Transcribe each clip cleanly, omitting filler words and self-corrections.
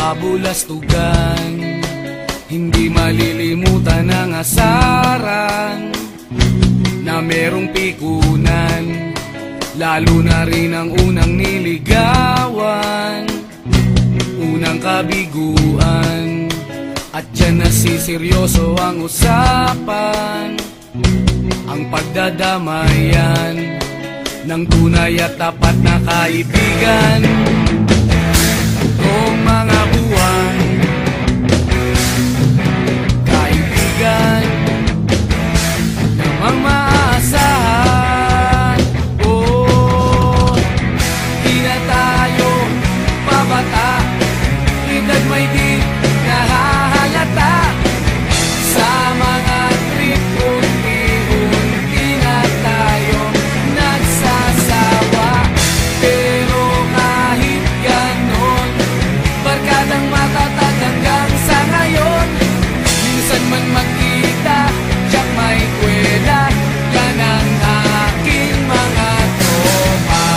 kabulastugan. Hindi malilimutan ang asaran na merong pikunan, lalo na rin ang unang niligawan, unang kabiguan. At dyan nasiseryoso ang usapan, ang pagdadamayan ng tunay at tapat na kaibigan. Kung mga buwan, kaibigan namang maaasahan. Oh, di na tayo pabata, edad may di nahahalata. Sa mga trip, unti-unti na tayo nagsasawa. Pero kahit ganon, barkadang matatag hanggang sa ngayon. Minsan man magkita, tiyak may kwela, yan ang aking mga tropa.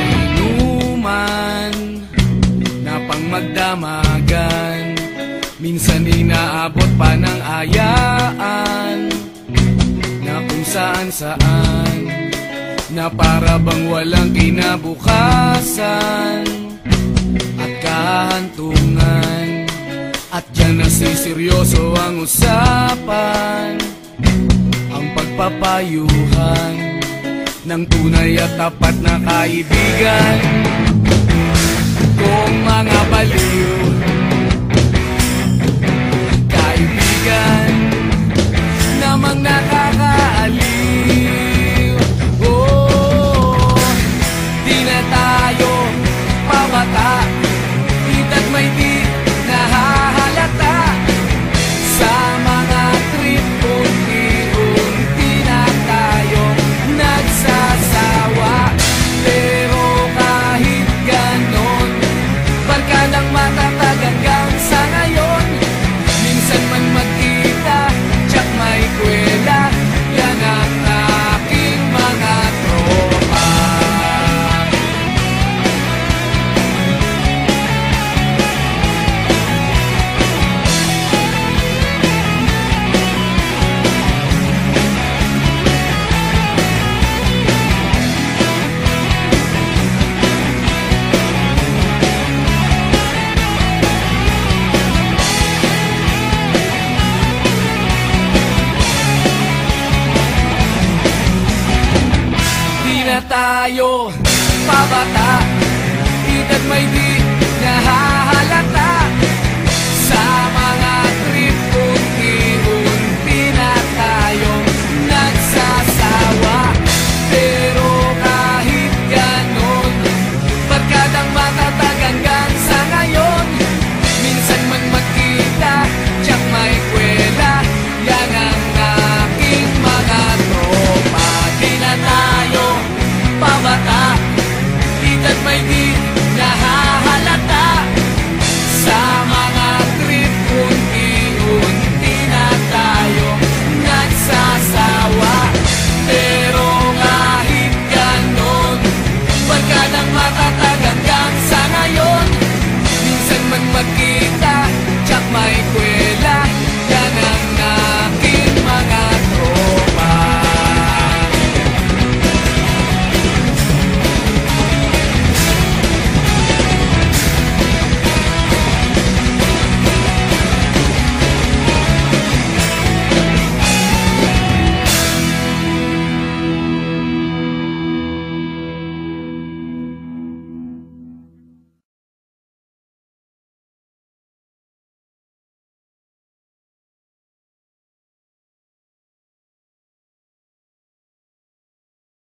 Inuman na pang magdamagan, minsan inaabot pa ng ayaan, na kung saan-saan, na para bang walang kinabukasan at kahantungan. At dyan nasiseryoso ang usapan, ang pagpapayuhan ng tunay at tapat na kaibigan. Kung mga baliw, kaibigan namang nakakaaliw. Oh, di na tayo pabata, edad may di nahahalata. Sa mga trip, unti-unti na tayo nagsasawa. Pero kahit ganon, barkadang matatag hanggang sa ngayon. Minsan man magkita, tiyak may kwela, yan ang aking mga tropa. Di na tayo pabata, edad may di